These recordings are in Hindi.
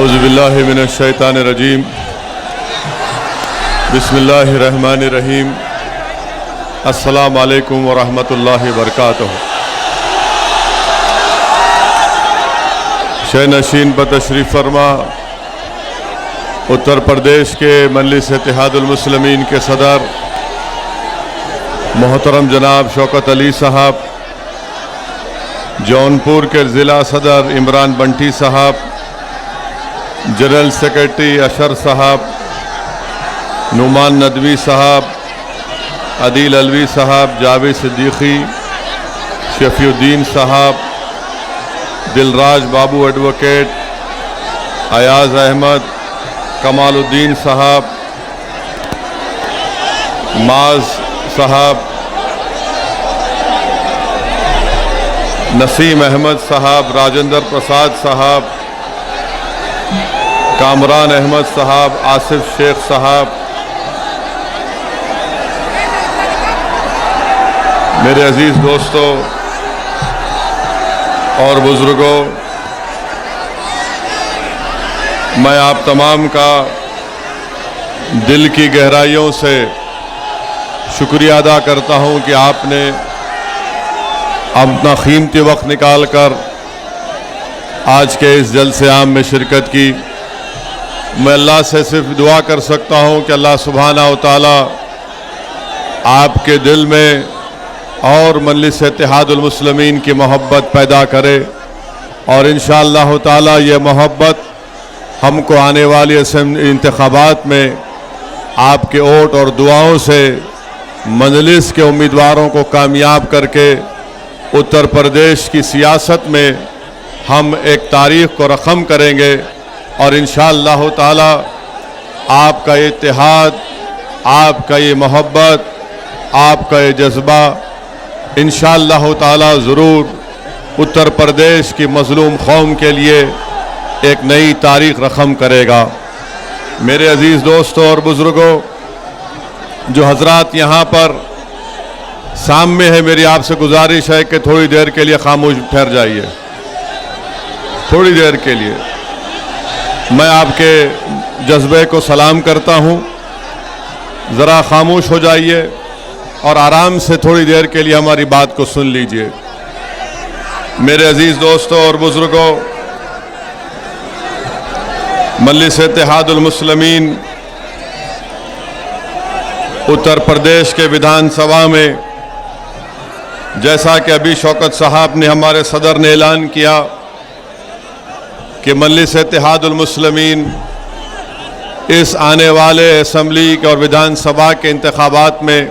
औज़ुबिल्लाहि मिनश्शैतानिर्रजीम बिस्मिल्लाहिर्रहमानिर्रहीम अस्सलामु अलैकुम वरहमतुल्लाहि वबरकातुहू। शह नशीन पर तशरीफ़ फरमा उत्तर प्रदेश के मजलिस इत्तेहादुल मुस्लिमीन के सदर मोहतरम जनाब शौकत अली साहब, जौनपुर के ज़िला सदर इमरान बंटी साहब, जनरल सेक्रेटरी अशर साहब, नुमान नदवी साहब, अदील अलवी साहब, जावेद सिद्दीकी, शफीउद्दीन साहब, दिलराज बाबू एडवोकेट, अयाज अहमद, कमालुद्दीन साहब, माज साहब, नसीम अहमद साहब, राजेंद्र प्रसाद साहब, कामरान अहमद साहब, आसिफ शेख साहब, मेरे अजीज़ दोस्तों और बुज़ुर्गों, मैं आप तमाम का दिल की गहराइयों से शुक्रिया अदा करता हूं कि आपने अपना कीमती वक्त निकाल कर आज के इस जलसे आम में शिरकत की। मैं अल्लाह से सिर्फ दुआ कर सकता हूं कि अल्लाह सुब्हाना व तआला आपके दिल में और मजलिस इत्तेहादुल मुस्लिमीन की मोहब्बत पैदा करे और इंशाअल्लाह ताला ये मोहब्बत हमको आने वाले इंतखाबात में आपके वोट और दुआओं से मजलिस के उम्मीदवारों को कामयाब करके उत्तर प्रदेश की सियासत में हम एक तारीख़ को रकम करेंगे और इंशाअल्लाह ताला आपका ये इत्तेहाद, आपका ये मोहब्बत, आपका ये जज्बा इंशाअल्लाह ताला ज़रूर उत्तर प्रदेश की मज़लूम कौम के लिए एक नई तारीख़ रकम करेगा। मेरे अज़ीज़ दोस्तों और बुज़ुर्गों, जो हज़रात यहाँ पर सामने है, मेरी आपसे गुजारिश है कि थोड़ी देर के लिए खामोश ठहर जाइए। थोड़ी देर के लिए मैं आपके जज्बे को सलाम करता हूँ, ज़रा खामोश हो जाइए और आराम से थोड़ी देर के लिए हमारी बात को सुन लीजिए। मेरे अजीज़ दोस्तों और बुज़ुर्गों, मजलिस इत्तेहादुल मुस्लिमीन उत्तर प्रदेश के विधानसभा में, जैसा कि अभी शौकत साहब ने, हमारे सदर ने ऐलान किया कि मजलिस इत्तेहादुल मुस्लिमीन इस आने वाले असम्बली और विधानसभा के इंतखाबात में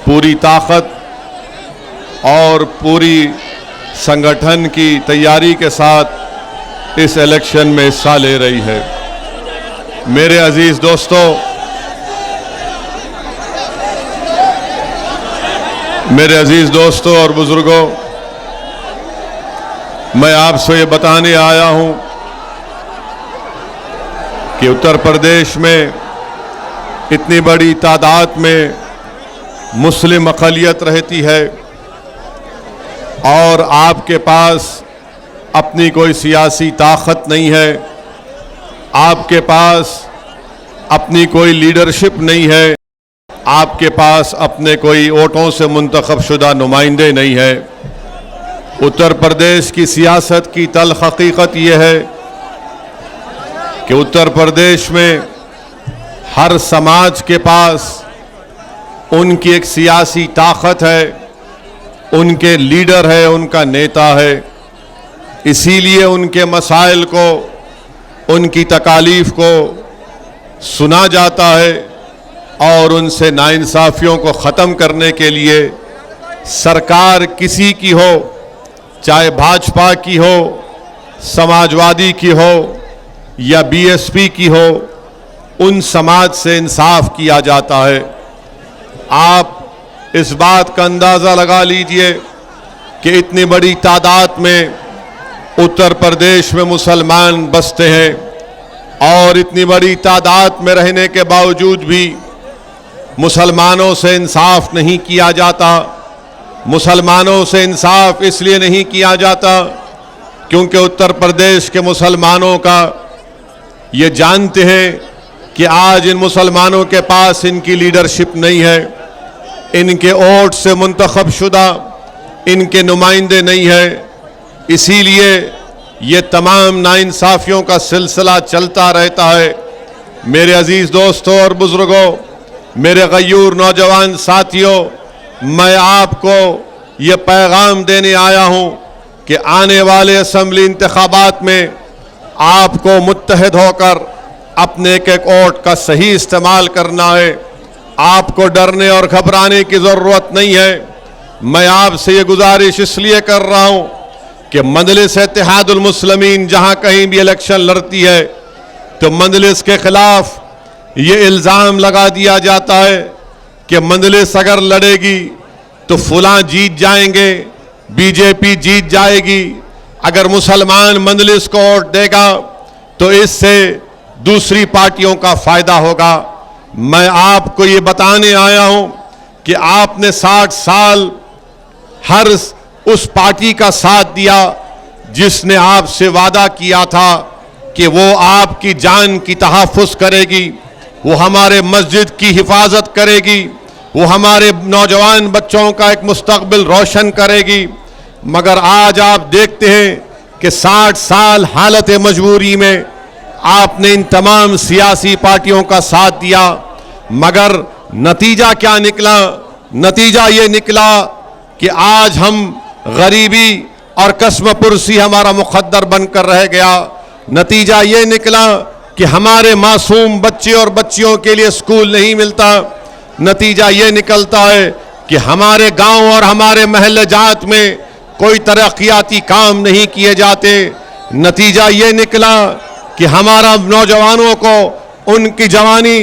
पूरी ताकत और पूरी संगठन की तैयारी के साथ इस इलेक्शन में हिस्सा ले रही है। मेरे अजीज़ दोस्तों, मेरे अजीज़ दोस्तों और बुज़ुर्गों, मैं आपसे ये बताने आया हूँ कि उत्तर प्रदेश में इतनी बड़ी तादाद में मुस्लिम अक़लियत रहती है और आपके पास अपनी कोई सियासी ताकत नहीं है, आपके पास अपनी कोई लीडरशिप नहीं है, आपके पास अपने कोई वोटों से मुंतखब शुदा नुमाइंदे नहीं है। उत्तर प्रदेश की सियासत की तल्ख़ हकीकत यह है कि उत्तर प्रदेश में हर समाज के पास उनकी एक सियासी ताकत है, उनके लीडर है, उनका नेता है। इसीलिए उनके मसाइल को, उनकी तकालीफ को सुना जाता है और उनसे नाइंसाफ़ियों को ख़त्म करने के लिए सरकार किसी की हो, चाहे भाजपा की हो, समाजवादी की हो या बीएसपी की हो, उन समाज से इंसाफ किया जाता है। आप इस बात का अंदाज़ा लगा लीजिए कि इतनी बड़ी तादाद में उत्तर प्रदेश में मुसलमान बसते हैं और इतनी बड़ी तादाद में रहने के बावजूद भी मुसलमानों से इंसाफ नहीं किया जाता। मुसलमानों से इंसाफ इसलिए नहीं किया जाता क्योंकि उत्तर प्रदेश के मुसलमानों का ये जानते हैं कि आज इन मुसलमानों के पास इनकी लीडरशिप नहीं है, इनके वोट से मुंतखब शुदा इनके नुमाइंदे नहीं है। इसीलिए ये तमाम नाइंसाफियों का सिलसिला चलता रहता है। मेरे अजीज दोस्तों और बुजुर्गों, मेरे गयूर नौजवान साथियों, मैं आपको ये पैगाम देने आया हूं कि आने वाले असेंबली इंतखाबात में आपको मुत्तहिद होकर अपने एक एक वोट का सही इस्तेमाल करना है। आपको डरने और घबराने की ज़रूरत नहीं है। मैं आपसे ये गुजारिश इसलिए कर रहा हूं कि मजलिस इत्तेहादुल मुस्लिमीन जहां कहीं भी इलेक्शन लड़ती है तो मजलिस के खिलाफ ये इल्ज़ाम लगा दिया जाता है कि मजलिस अगर लड़ेगी तो फलां जीत जाएंगे, बीजेपी जीत जाएगी। अगर मुसलमान मजलिस को वोट देगा तो इससे दूसरी पार्टियों का फायदा होगा। मैं आपको ये बताने आया हूं कि आपने 60 साल हर उस पार्टी का साथ दिया जिसने आपसे वादा किया था कि वो आपकी जान की तहफ़्फ़ुज़ करेगी, वो हमारे मस्जिद की हिफाजत करेगी, वो हमारे नौजवान बच्चों का एक मुस्तकबिल रोशन करेगी। मगर आज आप देखते हैं कि 60 साल हालत मजबूरी में आपने इन तमाम सियासी पार्टियों का साथ दिया, मगर नतीजा क्या निकला? नतीजा ये निकला कि आज हम गरीबी और कस्मपुरसी हमारा मुक़द्दर बनकर रह गया। नतीजा ये निकला कि हमारे मासूम बच्चे और बच्चियों के लिए स्कूल नहीं मिलता। नतीजा ये निकलता है कि हमारे गांव और हमारे महल्ले जात में कोई तरक्याती काम नहीं किए जाते। नतीजा ये निकला कि हमारा नौजवानों को उनकी जवानी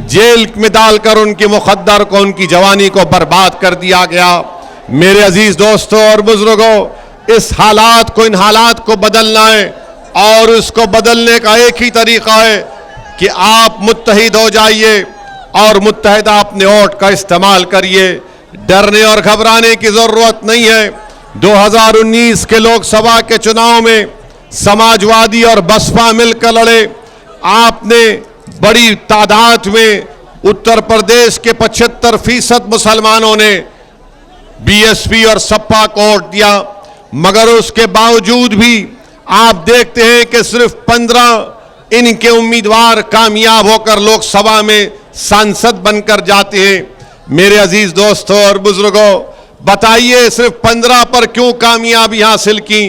जेल में डालकर उनके मुक़द्दर को, उनकी जवानी को बर्बाद कर दिया गया। मेरे अजीज दोस्तों और बुजुर्गों, इस हालात को, इन हालात को बदलना है और उसको बदलने का एक ही तरीका है कि आप मुत्तहिद हो जाइए और मुत्तहिदा अपने वोट का इस्तेमाल करिए। डरने और घबराने की जरूरत नहीं है। 2019 के लोकसभा के चुनाव में समाजवादी और बसपा मिलकर लड़े। आपने बड़ी तादाद में उत्तर प्रदेश के 75% मुसलमानों ने बीएसपी और सपा को वोट दिया, मगर उसके बावजूद भी आप देखते हैं कि सिर्फ 15 इनके उम्मीदवार कामयाब होकर लोकसभा में सांसद बनकर जाते हैं। मेरे अजीज दोस्तों और बुजुर्गों, बताइए सिर्फ 15 पर क्यों कामयाबी हासिल की?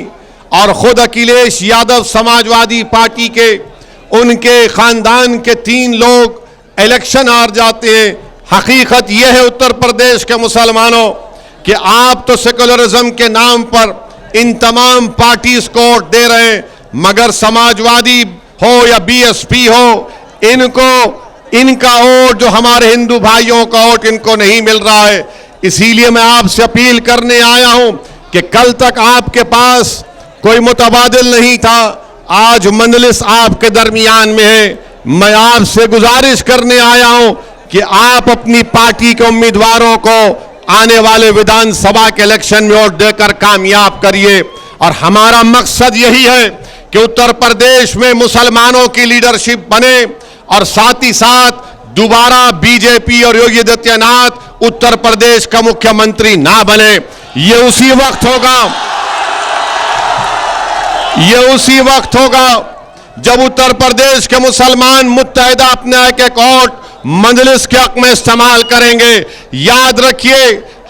और खुद अखिलेश यादव समाजवादी पार्टी के, उनके खानदान के 3 लोग इलेक्शन हार जाते हैं। हकीकत यह है उत्तर प्रदेश के मुसलमानों कि आप तो सेकुलरिज्म के नाम पर इन तमाम पार्टीज को वोट दे रहे हैं, मगर समाजवादी हो या बीएसपी हो, इनका वोट, जो हमारे हिंदू भाइयों का वोट, इनको नहीं मिल रहा है। इसीलिए मैं आपसे अपील करने आया हूं कि कल तक आपके पास कोई मुतबादिल नहीं था, आज मजलिस आपके दरमियान में है। मैं आपसे गुजारिश करने आया हूं कि आप अपनी पार्टी के उम्मीदवारों को आने वाले विधानसभा के इलेक्शन में वोट देकर कामयाब करिए। और हमारा मकसद यही है कि उत्तर प्रदेश में मुसलमानों की लीडरशिप बने और साथ ही साथ दोबारा बीजेपी और योगी आदित्यनाथ उत्तर प्रदेश का मुख्यमंत्री ना बने। ये उसी वक्त होगा जब उत्तर प्रदेश के मुसलमान मुत्तहिदा अपने एक वोट मजलिस के हक में इस्तेमाल करेंगे। याद रखिए,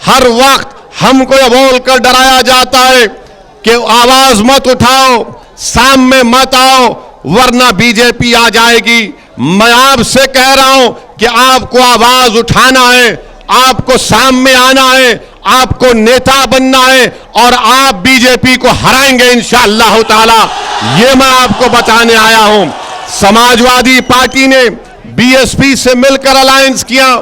हर वक्त हमको यह बोलकर डराया जाता है कि आवाज मत उठाओ, सामने मत आओ, वरना बीजेपी आ जाएगी। मैं आपसे कह रहा हूं कि आपको आवाज उठाना है, आपको सामने आना है, आपको नेता बनना है और आप बीजेपी को हराएंगे इंशाअल्लाह ताला। ये मैं आपको बताने आया हूं। समाजवादी पार्टी ने बीएसपी से मिलकर अलायंस किया,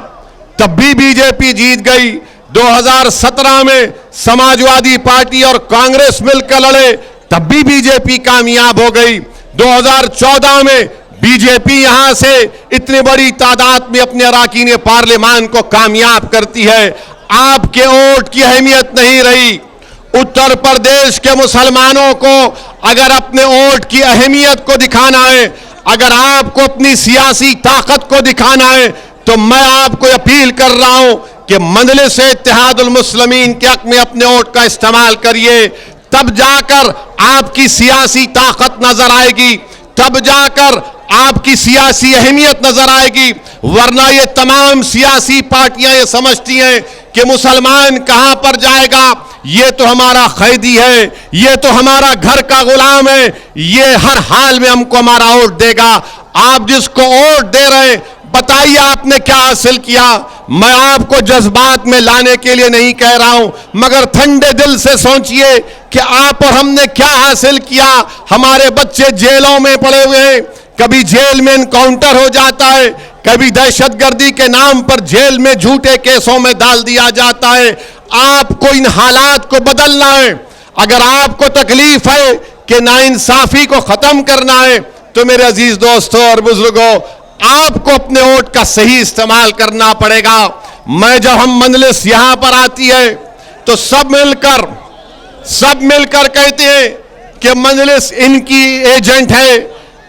तब भी बीजेपी जीत गई। 2017 में समाजवादी पार्टी और कांग्रेस मिलकर लड़े, तब भी बीजेपी कामयाब हो गई। 2014 में बीजेपी यहां से इतनी बड़ी तादाद में अपने अरकान पार्लियामान को कामयाब करती है। आपके वोट की अहमियत नहीं रही। उत्तर प्रदेश के मुसलमानों को अगर अपने वोट की अहमियत को दिखाना है, अगर आपको अपनी सियासी ताकत को दिखाना है, तो मैं आपको अपील कर रहा हूं कि मजलिस इत्तेहादुल मुस्लिमीन के हक में अपने वोट का इस्तेमाल करिए। तब जाकर आपकी सियासी ताकत नजर आएगी, तब जाकर आपकी सियासी अहमियत नजर आएगी। वरना ये तमाम सियासी पार्टियां ये समझती हैं कि मुसलमान कहां पर जाएगा, ये तो हमारा कैदी है, ये तो हमारा घर का गुलाम है, ये हर हाल में हमको हमारा वोट देगा। आप जिसको वोट दे रहे हैं, बताइए आपने क्या हासिल किया। मैं आपको जज्बात में लाने के लिए नहीं कह रहा हूं, मगर ठंडे दिल से सोचिए कि आप और हमने क्या हासिल किया। हमारे बच्चे जेलों में पड़े हुए हैं, कभी जेल में एनकाउंटर हो जाता है, कभी दहशतगर्दी के नाम पर जेल में झूठे केसों में डाल दिया जाता है। आपको इन हालात को बदलना है। अगर आपको तकलीफ है कि नाइंसाफी को खत्म करना है, तो मेरे अजीज दोस्तों और बुजुर्गों, आपको अपने वोट का सही इस्तेमाल करना पड़ेगा। मैं जब हम मजलिस यहां पर आती है तो सब मिलकर कहते हैं कि मजलिस इनकी एजेंट है।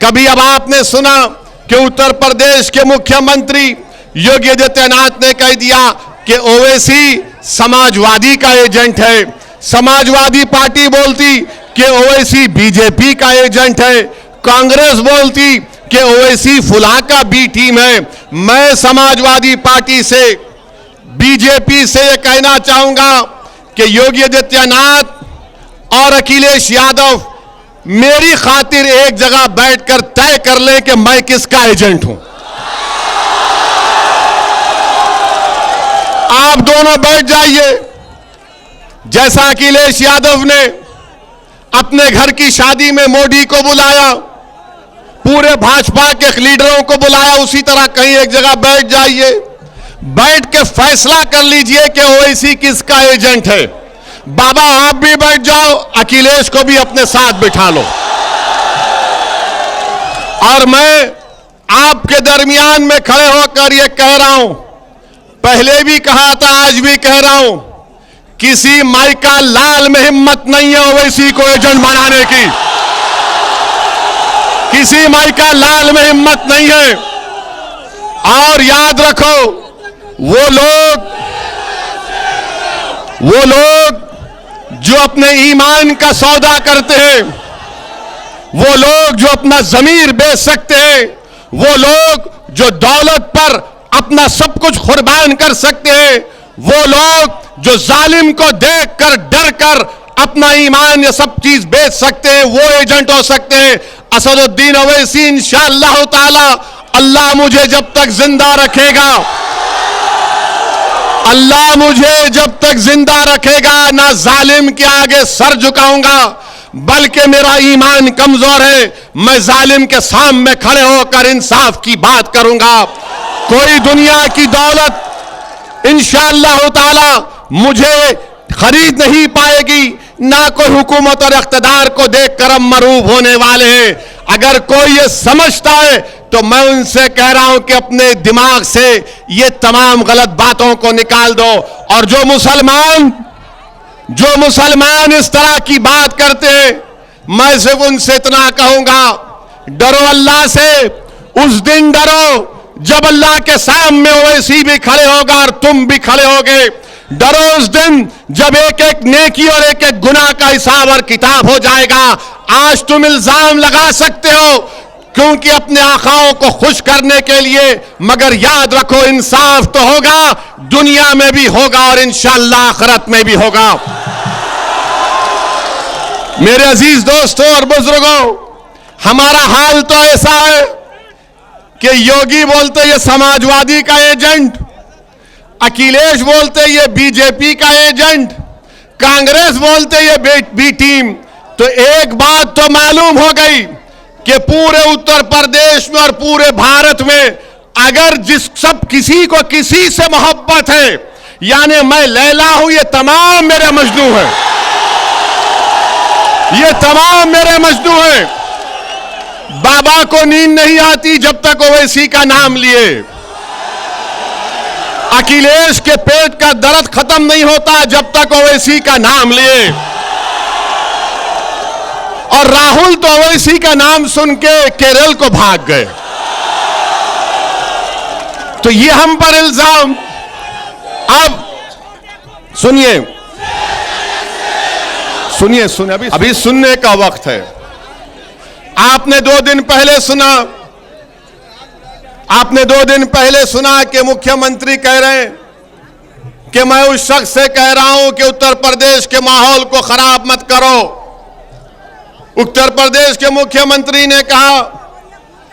कभी अब आपने सुना कि उत्तर प्रदेश के मुख्यमंत्री योगी आदित्यनाथ ने कह दिया कि ओवैसी समाजवादी का एजेंट है। समाजवादी पार्टी बोलती कि ओवैसी बीजेपी का एजेंट है। कांग्रेस बोलती कि ओवैसी फुला का बी टीम है। मैं समाजवादी पार्टी से, बीजेपी से यह कहना चाहूंगा कि योगी आदित्यनाथ और अखिलेश यादव मेरी खातिर एक जगह बैठकर तय कर ले कि मैं किसका एजेंट हूं। आप दोनों बैठ जाइए। जैसा अखिलेश यादव ने अपने घर की शादी में मोदी को बुलाया, पूरे भाजपा के लीडरों को बुलाया, उसी तरह कहीं एक जगह बैठ जाइए, बैठ के फैसला कर लीजिए कि ओवैसी किसका एजेंट है। बाबा आप भी बैठ जाओ, अखिलेश को भी अपने साथ बिठा लो। और मैं आपके दरमियान में खड़े होकर यह कह रहा हूं, पहले भी कहा था, आज भी कह रहा हूं, किसी माइका लाल में हिम्मत नहीं है ओवैसी को एजेंट बनाने की। किसी माइका लाल में हिम्मत नहीं है। और याद रखो, वो लोग जो अपने ईमान का सौदा करते हैं, वो लोग जो अपना जमीर बेच सकते हैं, वो लोग जो दौलत पर अपना सब कुछ कुर्बान कर सकते हैं, वो लोग जो जालिम को देखकर डर कर अपना ईमान या सब चीज बेच सकते हैं, वो एजेंट हो सकते हैं। असदुद्दीन ओवैसी इंशाअल्लाह ताला, अल्लाह मुझे जब तक जिंदा रखेगा, अल्लाह मुझे जब तक जिंदा रखेगा, ना जालिम के आगे सर झुकाऊंगा, बल्कि मेरा ईमान कमजोर है, मैं जालिम के सामने खड़े होकर इंसाफ की बात करूंगा। कोई दुनिया की दौलत इंशाअल्लाह ताला मुझे खरीद नहीं पाएगी, ना कोई हुकूमत और इख्तिदार को देखकर हम मरूब होने वाले हैं। अगर कोई ये समझता है तो मैं उनसे कह रहा हूं कि अपने दिमाग से ये तमाम गलत बातों को निकाल दो। और जो मुसलमान इस तरह की बात करते हैं, मैं सिर्फ उनसे इतना कहूंगा, डरो अल्लाह से। उस दिन डरो जब अल्लाह के सामने ओवैसी भी खड़े होगा और तुम भी खड़े होगे। डरो उस दिन जब एक एक नेकी और एक एक गुनाह का हिसाब और किताब हो जाएगा। आज तुम इल्जाम लगा सकते हो क्योंकि अपने आकाओं को खुश करने के लिए, मगर याद रखो इंसाफ तो होगा, दुनिया में भी होगा और इंशाअल्लाह आखिरत में भी होगा। मेरे अजीज दोस्तों और बुजुर्गों, हमारा हाल तो ऐसा है कि योगी बोलते ये समाजवादी का एजेंट, अखिलेश बोलते ये बीजेपी का एजेंट, कांग्रेस बोलते ये बी टीम। तो एक बात तो मालूम हो गई कि पूरे उत्तर प्रदेश में और पूरे भारत में अगर किसी को किसी से मोहब्बत है, यानी मैं लैला हूं, ये तमाम मेरे मजनू हैं, ये तमाम मेरे मजनू हैं। बाबा को नींद नहीं आती जब तक ओवैसी का नाम लिए, अखिलेश के पेट का दर्द खत्म नहीं होता जब तक ओवैसी का नाम लिए। और राहुल तो ओवैसी का नाम सुन के केरल को भाग गए। तो ये हम पर इल्जाम। अब सुनिए सुनिए सुनिए, अभी सुनने का वक्त है। आपने 2 दिन पहले सुना कि मुख्यमंत्री कह रहे हैं कि मैं उस शख्स से कह रहा हूं कि उत्तर प्रदेश के माहौल को खराब मत करो। उत्तर प्रदेश के मुख्यमंत्री ने कहा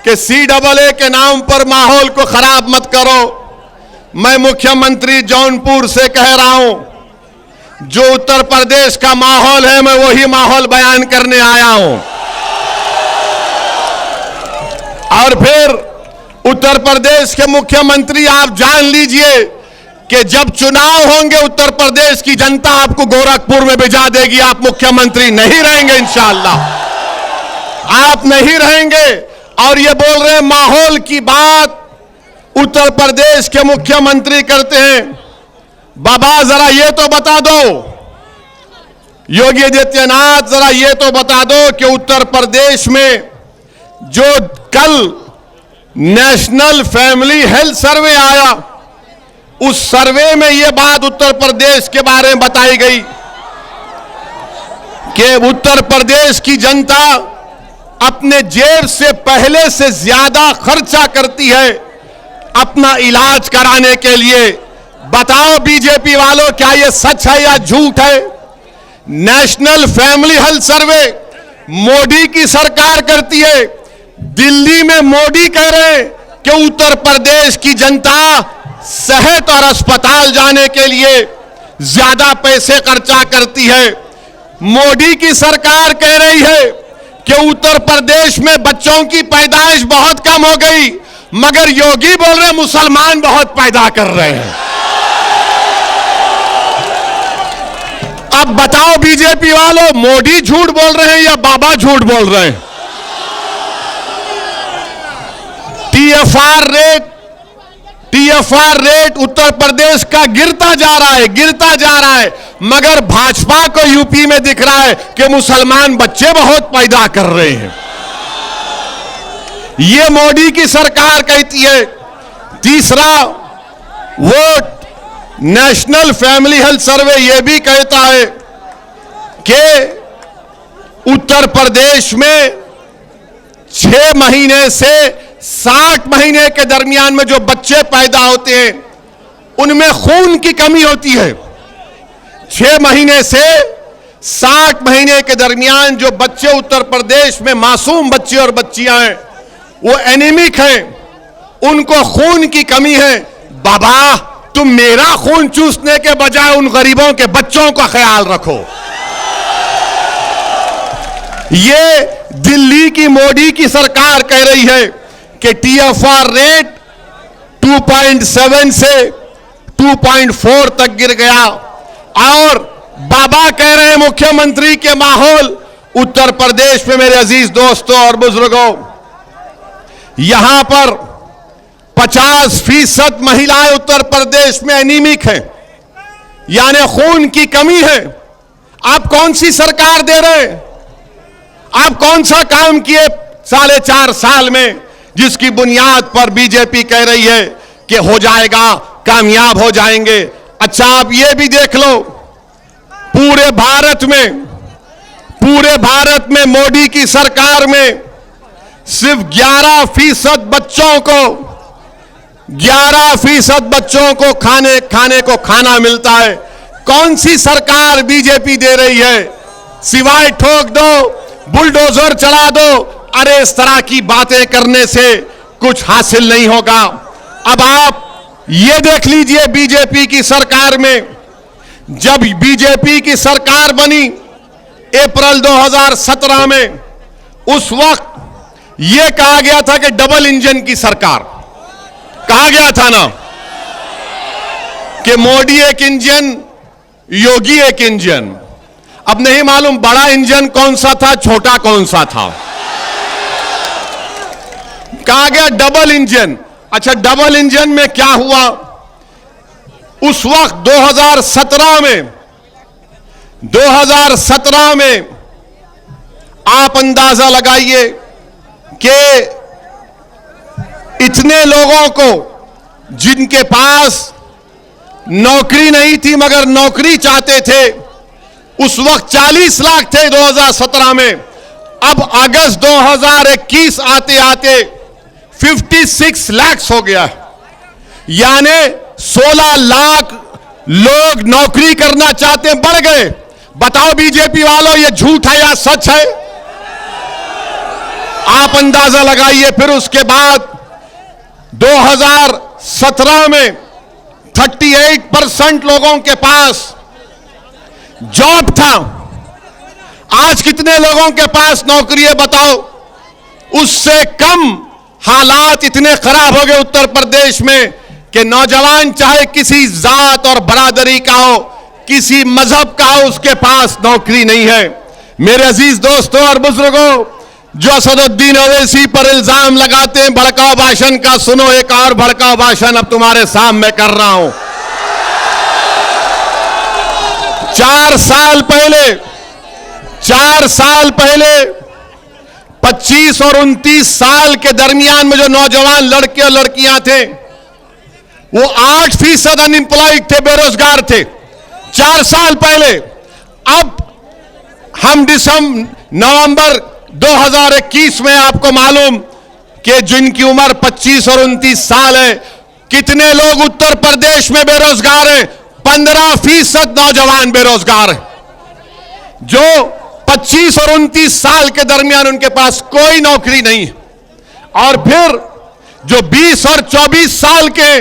कि CAA के नाम पर माहौल को खराब मत करो। मैं मुख्यमंत्री जौनपुर से कह रहा हूं, जो उत्तर प्रदेश का माहौल है मैं वही माहौल बयान करने आया हूं। और फिर उत्तर प्रदेश के मुख्यमंत्री, आप जान लीजिए कि जब चुनाव होंगे उत्तर प्रदेश की जनता आपको गोरखपुर में भिजा देगी। आप मुख्यमंत्री नहीं रहेंगे, इंशाअल्लाह आप नहीं रहेंगे। और ये बोल रहे हैं माहौल की बात उत्तर प्रदेश के मुख्यमंत्री करते हैं। बाबा जरा ये तो बता दो, योगी आदित्यनाथ जरा ये तो बता दो कि उत्तर प्रदेश में जो कल नेशनल फैमिली हेल्थ सर्वे आया, उस सर्वे में यह बात उत्तर प्रदेश के बारे में बताई गई कि उत्तर प्रदेश की जनता अपने जेब से पहले से ज्यादा खर्चा करती है अपना इलाज कराने के लिए। बताओ बीजेपी वालों, क्या यह सच है या झूठ है? National family health survey Modi की सरकार करती है। दिल्ली में मोदी कह रहे हैं कि उत्तर प्रदेश की जनता सेहत और अस्पताल जाने के लिए ज्यादा पैसे खर्चा करती है। मोदी की सरकार कह रही है कि उत्तर प्रदेश में बच्चों की पैदाइश बहुत कम हो गई, मगर योगी बोल रहे मुसलमान बहुत पैदा कर रहे हैं। अब बताओ बीजेपी वालों, मोदी झूठ बोल रहे हैं या बाबा झूठ बोल रहे हैं? टीएफआर रेट उत्तर प्रदेश का गिरता जा रहा है, मगर भाजपा को यूपी में दिख रहा है कि मुसलमान बच्चे बहुत पैदा कर रहे हैं। यह मोदी की सरकार कहती है। तीसरा, वो नेशनल फैमिली हेल्थ सर्वे यह भी कहता है कि उत्तर प्रदेश में 6 महीने से 60 महीने के दरमियान में जो बच्चे पैदा होते हैं उनमें खून की कमी होती है। 6 महीने से 60 महीने के दरमियान जो बच्चे उत्तर प्रदेश में मासूम बच्चे और बच्चियां हैं वो एनीमिक हैं, उनको खून की कमी है। बाबा, तुम मेरा खून चूसने के बजाय उन गरीबों के बच्चों का ख्याल रखो। ये दिल्ली की मोदी की सरकार कह रही है कि टीएफआर रेट 2.7 से 2.4 तक गिर गया। और बाबा कह रहे हैं मुख्यमंत्री के माहौल उत्तर प्रदेश में, मेरे अजीज दोस्तों और बुजुर्गों, यहां पर 50% महिलाएं उत्तर प्रदेश में एनीमिक हैं, यानी खून की कमी है। आप कौन सी सरकार दे रहे हैं? आप कौन सा काम किए 4.5 साल में जिसकी बुनियाद पर बीजेपी कह रही है कि हो जाएगा, कामयाब हो जाएंगे? अच्छा, आप ये भी देख लो, पूरे भारत में मोदी की सरकार में सिर्फ 11% बच्चों को खाने को खाना मिलता है। कौन सी सरकार बीजेपी दे रही है? सिवाय ठोक दो, बुलडोजर चला दो, अरे इस तरह की बातें करने से कुछ हासिल नहीं होगा। अब आप ये देख लीजिए, बीजेपी की सरकार में, जब बीजेपी की सरकार बनी अप्रैल 2017 में, उस वक्त यह कहा गया था कि डबल इंजन की सरकार, कहा गया था ना कि मोदी एक इंजन, योगी एक इंजन। अब नहीं मालूम बड़ा इंजन कौन सा था, छोटा कौन सा था। कहा गया डबल इंजन। अच्छा, डबल इंजन में क्या हुआ? उस वक्त 2017 में आप अंदाजा लगाइए कि इतने लोगों को जिनके पास नौकरी नहीं थी मगर नौकरी चाहते थे, उस वक्त 40 लाख थे 2017 में, अब अगस्त 2021 आते आते 56 लाख हो गया, यानी 16 लाख लोग नौकरी करना चाहते हैं, बढ़ गए। बताओ बीजेपी वालों, ये झूठ है या सच है? आप अंदाजा लगाइए। फिर उसके बाद 2017 में 38% लोगों के पास जॉब था। आज कितने लोगों के पास नौकरी है बताओ? उससे कम। हालात इतने खराब हो गए उत्तर प्रदेश में कि नौजवान चाहे किसी जात और बरादरी का हो, किसी मजहब का हो, उसके पास नौकरी नहीं है। मेरे अजीज दोस्तों और बुजुर्गों, जो असदुद्दीन ओवैसी पर इल्जाम लगाते हैं भड़काऊ भाषण का, सुनो एक और भड़काऊ भाषण अब तुम्हारे सामने कर रहा हूं। 4 साल पहले 25 और 29 साल के दरमियान में जो नौजवान लड़के और लड़कियां थे, वो 8% अनएम्प्लॉयड थे, बेरोजगार थे 4 साल पहले। अब हम नवंबर 2021 में आपको मालूम कि जिनकी उम्र 25 और 29 साल है, कितने लोग उत्तर प्रदेश में बेरोजगार हैं? 15% नौजवान बेरोजगार हैं, जो 25 और 29 साल के दरमियान उनके पास कोई नौकरी नहीं है। और फिर जो 20 और 24 साल के,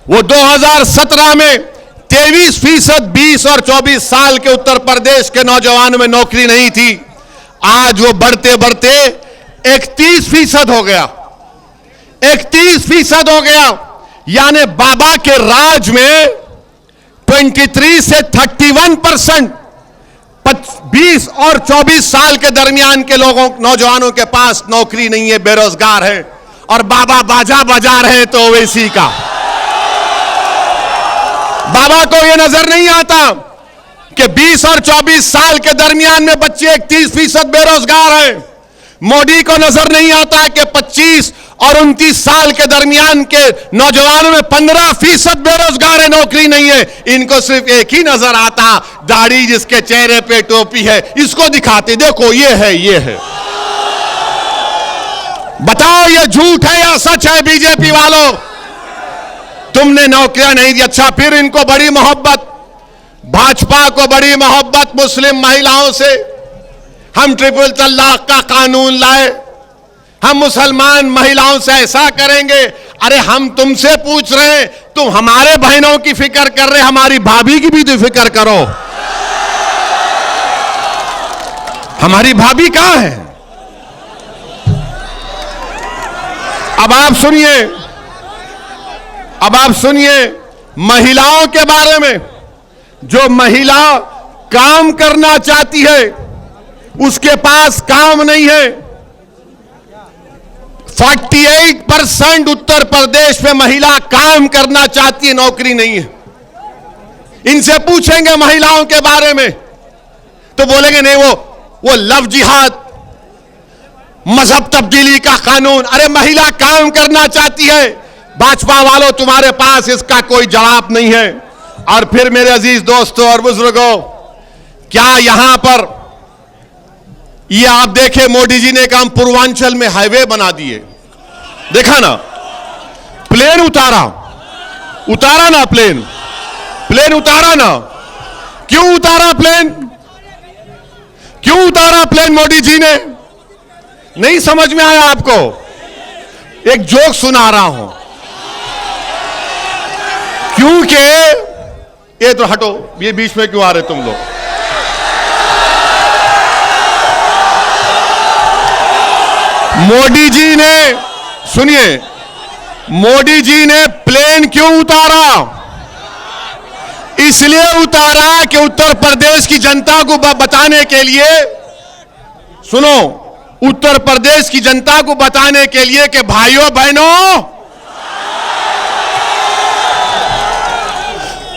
वो 2017 में 23% 20 और 24 साल के उत्तर प्रदेश के नौजवानों में नौकरी नहीं थी। आज वो बढ़ते बढ़ते 31% हो गया, 31% हो गया। यानी बाबा के राज में 23 से 31% 20 और 24 साल के दरमियान के लोगों, नौजवानों के पास नौकरी नहीं है, बेरोजगार है। और बाबा बाजा बजा रहे हैं तो ओवैसी का। बाबा को यह नजर नहीं आता कि 20 और 24 साल के दरमियान में बच्चे 31% बेरोजगार हैं। मोदी को नजर नहीं आता कि 25 और 29 साल के दरमियान के नौजवानों में 15% बेरोजगार है, नौकरी नहीं है। इनको सिर्फ एक ही नजर आता, दाढ़ी जिसके चेहरे पे टोपी है, इसको दिखाते, देखो ये है। बताओ ये झूठ है या सच है? बीजेपी वालों, तुमने नौकरियां नहीं दी। अच्छा, फिर इनको बड़ी मोहब्बत, भाजपा को बड़ी मोहब्बत मुस्लिम महिलाओं से। हम ट्रिपल तलाक का कानून लाए, हम मुसलमान महिलाओं से ऐसा करेंगे। अरे हम तुमसे पूछ रहे हैं, तुम हमारे बहनों की फिक्र कर रहे, हमारी भाभी की भी तो फिक्र करो। हमारी भाभी कहां है? अब आप सुनिए महिलाओं के बारे में। जो महिला काम करना चाहती है, उसके पास काम नहीं है। 48% उत्तर प्रदेश में महिला काम करना चाहती है, नौकरी नहीं है। इनसे पूछेंगे महिलाओं के बारे में तो बोलेंगे नहीं, वो लव जिहाद, मजहब तब्दीली का कानून। अरे महिला काम करना चाहती है, भाजपा वालों तुम्हारे पास इसका कोई जवाब नहीं है। और फिर मेरे अजीज दोस्तों और बुजुर्गों, क्या यहां पर ये आप देखें, मोदी जी ने काम पूर्वांचल में हाईवे बना दिए, देखा ना? प्लेन उतारा ना, प्लेन उतारा ना। क्यों उतारा प्लेन मोदी जी ने? नहीं समझ में आया आपको? एक जोक सुना रहा हूं। क्योंकि ये तो हटो, ये बीच में क्यों आ रहे तुम लोग? मोदी जी ने, सुनिए, मोदी जी ने प्लेन क्यों उतारा? इसलिए उतारा कि उत्तर प्रदेश की जनता को बताने के लिए, सुनो, उत्तर प्रदेश की जनता को बताने के लिए कि भाइयों बहनों,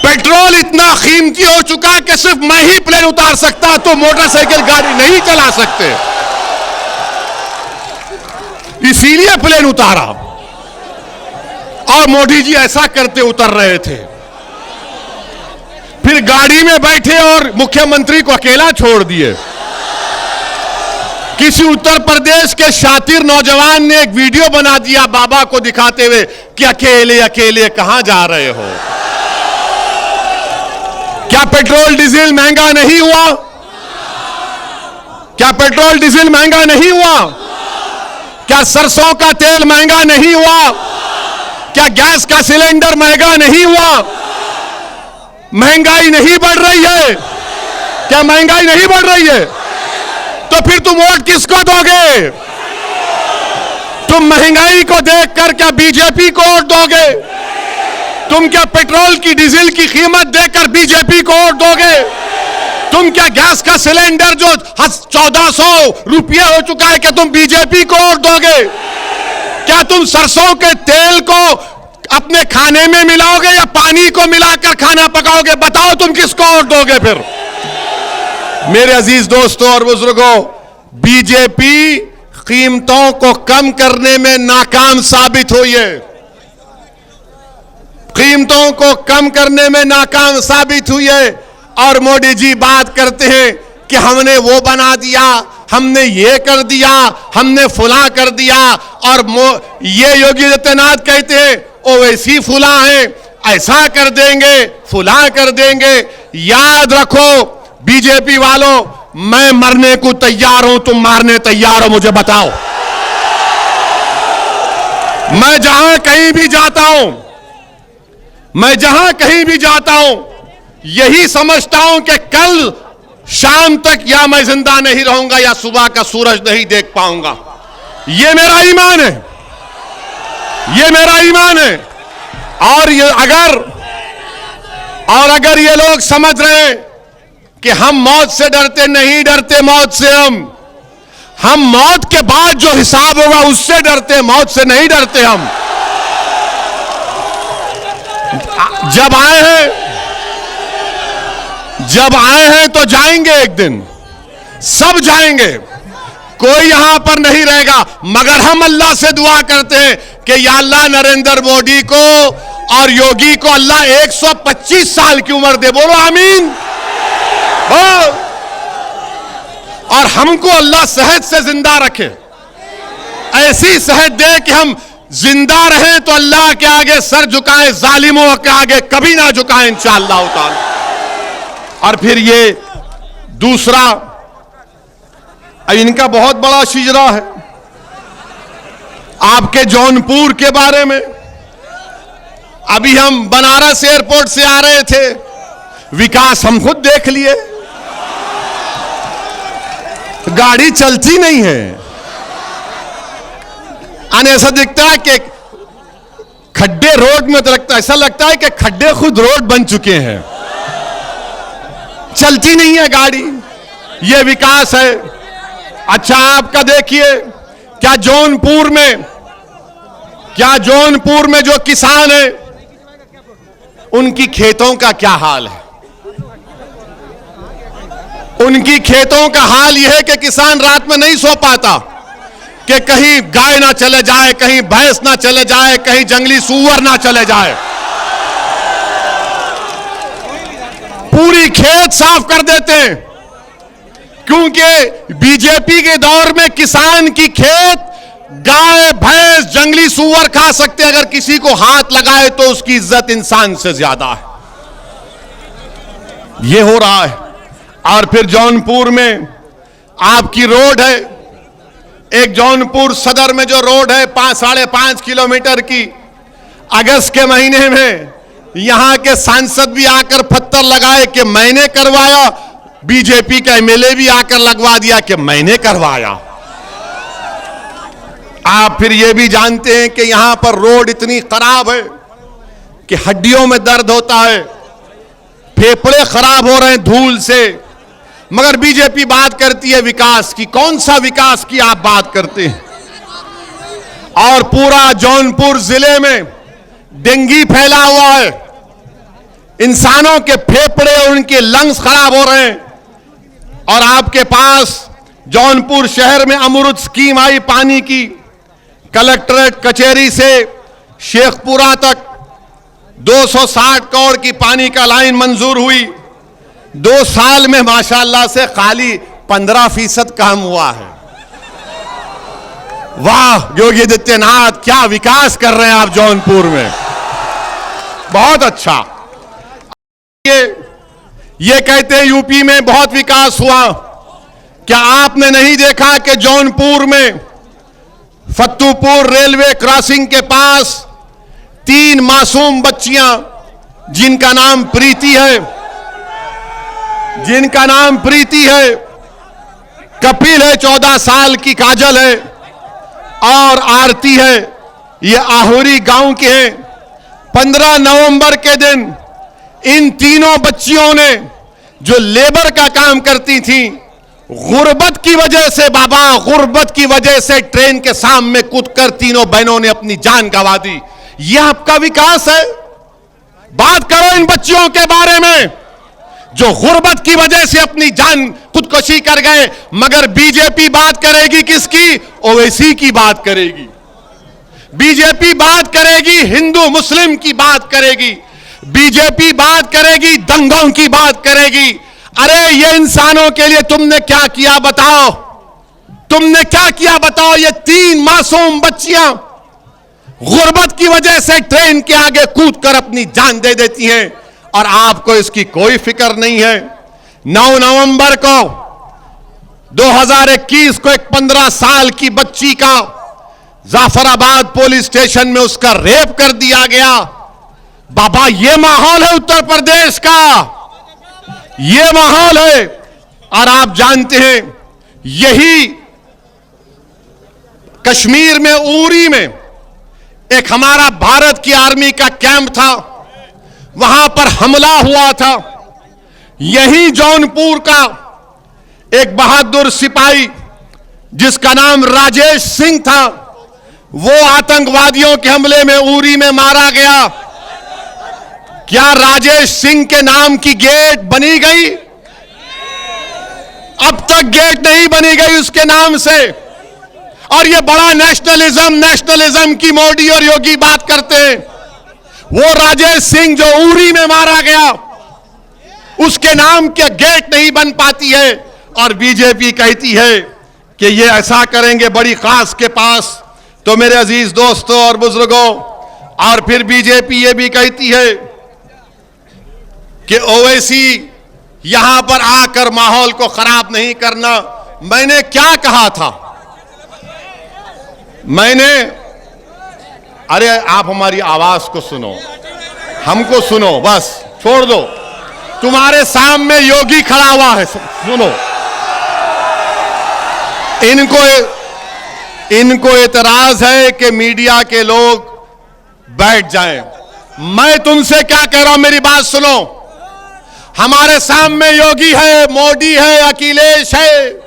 पेट्रोल इतना कीमती हो चुका कि सिर्फ मैं ही प्लेन उतार सकता, तो मोटरसाइकिल गाड़ी नहीं चला सकते। इसीलिए प्लेन उतारा। और मोदी जी ऐसा करते उतर रहे थे, फिर गाड़ी में बैठे और मुख्यमंत्री को अकेला छोड़ दिए। किसी उत्तर प्रदेश के शातिर नौजवान ने एक वीडियो बना दिया बाबा को दिखाते हुए कि अकेले अकेले कहां जा रहे हो। क्या पेट्रोल डीजल महंगा नहीं हुआ? क्या पेट्रोल डीजल महंगा नहीं हुआ? क्या सरसों का तेल महंगा नहीं हुआ? क्या गैस का सिलेंडर महंगा नहीं हुआ? महंगाई नहीं बढ़ रही है? क्या महंगाई नहीं बढ़ रही है? तो फिर तुम वोट किसको दोगे? तुम महंगाई को देखकर क्या बीजेपी को वोट दोगे? तुम क्या पेट्रोल की डीजल की कीमत देखकर बीजेपी को वोट दोगे? तुम क्या गैस का सिलेंडर जो 1400 रुपये हो चुका है, क्या तुम बीजेपी को वोट दोगे? क्या तुम सरसों के तेल को अपने खाने में मिलाओगे या पानी को मिलाकर खाना पकाओगे? बताओ तुम किसको वोट दोगे फिर? मेरे अजीज दोस्तों और बुजुर्गों, बीजेपी कीमतों को कम करने में नाकाम साबित हुई है। कीमतों को कम करने में नाकाम साबित हुई है। और मोदी जी बात करते हैं कि हमने वो बना दिया, हमने ये कर दिया, हमने फुला कर दिया। और ये योगी आदित्यनाथ कहते हैं ओ वैसी फुला है, ऐसा कर देंगे, फुला कर देंगे। याद रखो बीजेपी वालों, मैं मरने को तैयार हूं, तुम मारने तैयार हो? मुझे बताओ। मैं जहां कहीं भी जाता हूं, मैं जहां कहीं भी जाता हूं, यही समझता हूं कि कल शाम तक या मैं जिंदा नहीं रहूंगा या सुबह का सूरज नहीं देख पाऊंगा। यह मेरा ईमान है, यह मेरा ईमान है। और अगर ये लोग समझ रहे हैं कि हम मौत से डरते, नहीं डरते मौत से। हम मौत के बाद जो हिसाब होगा उससे डरते, मौत से नहीं डरते हम। जब आए हैं तो जाएंगे, एक दिन सब जाएंगे, कोई यहां पर नहीं रहेगा। मगर हम अल्लाह से दुआ करते हैं कि या अल्लाह नरेंद्र मोदी को और योगी को अल्लाह 125 साल की उम्र दे। बोलो आमीन। और हमको अल्लाह सेहत से जिंदा रखे, ऐसी सेहत दे कि हम जिंदा रहें तो अल्लाह के आगे सर झुकाएं, जालिमों के आगे कभी ना झुकाएं इंशाअल्लाह ताला। और फिर ये दूसरा, इनका बहुत बड़ा शिजरा है आपके जौनपुर के बारे में। अभी हम बनारस एयरपोर्ट से आ रहे थे, विकास हम खुद देख लिए, गाड़ी चलती नहीं है। आने ऐसा दिखता है कि खड्डे रोड में, तो ऐसा लगता है कि खड्डे खुद रोड बन चुके हैं, चलती नहीं है गाड़ी। यह विकास है। अच्छा आपका देखिए, क्या जौनपुर में जो किसान है उनकी खेतों का क्या हाल है? उनकी खेतों का हाल यह है कि किसान रात में नहीं सो पाता कि कहीं गाय ना चले जाए, कहीं भैंस ना चले जाए, कहीं जंगली सूअर ना चले जाए। पूरी खेत साफ कर देते हैं, क्योंकि बीजेपी के दौर में किसान की खेत गाय भैंस जंगली सूअर खा सकते, अगर किसी को हाथ लगाए तो उसकी इज्जत इंसान से ज्यादा है। यह हो रहा है। और फिर जौनपुर में आपकी रोड है, एक जौनपुर सदर में जो रोड है 5.5 किलोमीटर की, अगस्त के महीने में यहां के सांसद भी आकर पत्थर लगाए कि मैंने करवाया, बीजेपी का एमएलए भी आकर लगवा दिया कि मैंने करवाया। आप फिर यह भी जानते हैं कि यहां पर रोड इतनी खराब है कि हड्डियों में दर्द होता है, फेफड़े खराब हो रहे हैं धूल से। मगर बीजेपी बात करती है विकास की। कौन सा विकास की आप बात करते हैं? और पूरा जौनपुर जिले में डेंगू फैला हुआ है, इंसानों के फेफड़े और उनके लंग्स खराब हो रहे हैं। और आपके पास जौनपुर शहर में अमृत स्कीम आई पानी की, कलेक्ट्रेट कचहरी से शेखपुरा तक 260 करोड़ की पानी का लाइन मंजूर हुई। 2 साल में माशाअल्लाह से खाली 15% काम हुआ है। वाह योगी आदित्यनाथ, क्या विकास कर रहे हैं आप जौनपुर में, बहुत अच्छा। ये कहते हैं यूपी में बहुत विकास हुआ। क्या आपने नहीं देखा कि जौनपुर में फत्तूपुर रेलवे क्रॉसिंग के पास 3 मासूम बच्चियां जिनका नाम प्रीति है, कपिल है 14 साल की, काजल है और आरती है, ये आहुरी गांव के हैं। 15 नवंबर के दिन इन तीनों बच्चियों ने जो लेबर का काम करती थी, गुर्बत की वजह से बाबा, गुर्बत की वजह से ट्रेन के सामने कूदकर तीनों बहनों ने अपनी जान गंवा दी। यह आपका विकास है? बात करो इन बच्चियों के बारे में जो गुर्बत की वजह से अपनी जान खुदकुशी कर गए। मगर बीजेपी बात करेगी किसकी? ओवैसी की बात करेगी। बीजेपी बात करेगी हिंदू मुस्लिम की बात करेगी। बीजेपी बात करेगी दंगों की बात करेगी। अरे ये इंसानों के लिए तुमने क्या किया बताओ, तुमने क्या किया बताओ। ये 3 मासूम बच्चियां गुर्बत की वजह से ट्रेन के आगे कूदकर अपनी जान दे देती हैं और आपको इसकी कोई फिक्र नहीं है। 9 नवंबर को 2021 को एक 15 साल की बच्ची का जाफराबाद पुलिस स्टेशन में उसका रेप कर दिया गया। बाबा ये माहौल है उत्तर प्रदेश का, ये माहौल है। और आप जानते हैं यही कश्मीर में उरी में एक हमारा भारत की आर्मी का कैंप था, वहां पर हमला हुआ था। यही जौनपुर का एक बहादुर सिपाही जिसका नाम राजेश सिंह था, वो आतंकवादियों के हमले में उरी में मारा गया। क्या राजेश सिंह के नाम की गेट बनी गई? अब तक गेट नहीं बनी गई उसके नाम से। और ये बड़ा नेशनलिज्म की मोदी और योगी बात करते हैं। वो राजेश सिंह जो उरी में मारा गया, उसके नाम के गेट नहीं बन पाती है। और बीजेपी कहती है कि ये ऐसा करेंगे बड़ी खास के पास। तो मेरे अजीज दोस्तों और बुजुर्गों, और फिर बीजेपी ये भी कहती है कि ओवैसी यहां पर आकर माहौल को खराब नहीं करना। मैंने क्या कहा था? अरे आप हमारी आवाज को सुनो, हमको सुनो, बस छोड़ दो। तुम्हारे सामने योगी खड़ा हुआ है, सुनो। इनको एतराज है कि मीडिया के लोग बैठ जाएं। मैं तुमसे क्या कह रहा हूं, मेरी बात सुनो। हमारे सामने योगी है, मोदी है, अखिलेश है,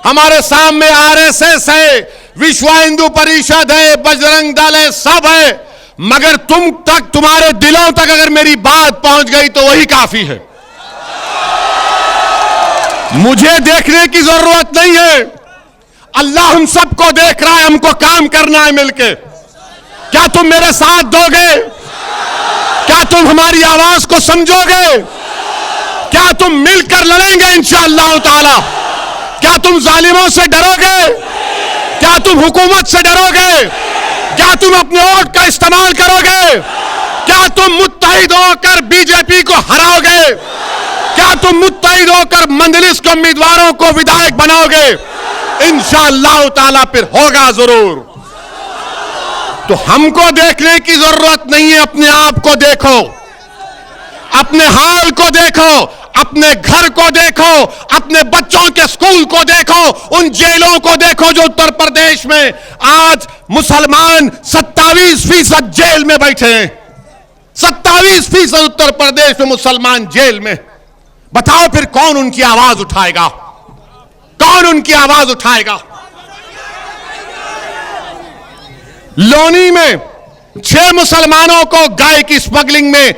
हमारे सामने आरएसएस है, विश्व हिंदू परिषद है, बजरंग दल है, सब है। मगर तुम तक, तुम्हारे दिलों तक अगर मेरी बात पहुंच गई तो वही काफी है। मुझे देखने की जरूरत नहीं है, अल्लाह हम सबको देख रहा है। हमको काम करना है मिलके। क्या तुम मेरे साथ दोगे? क्या तुम हमारी आवाज को समझोगे? क्या तुम मिलकर लड़ेंगे इंशाअल्लाह ताला? क्या तुम जालिमों से डरोगे? क्या तुम हुकूमत से डरोगे? क्या तुम अपने वोट का इस्तेमाल करोगे? क्या तुम मुत्तहिद होकर बीजेपी को हराओगे? क्या तुम मुत्तहिद होकर मंजलिस के उम्मीदवारों को विधायक बनाओगे? इंशाअल्लाह ताला फिर होगा जरूर। तो हमको देखने की जरूरत नहीं है, अपने आप को देखो, अपने हाल को देखो, अपने घर को देखो, अपने बच्चों के स्कूल को देखो, उन जेलों को देखो जो उत्तर प्रदेश में आज मुसलमान 27% जेल में बैठे हैं। 27% उत्तर प्रदेश में मुसलमान जेल में। बताओ फिर कौन उनकी आवाज उठाएगा? कौन उनकी आवाज उठाएगा? लोनी में 6 मुसलमानों को गाय की स्मगलिंग में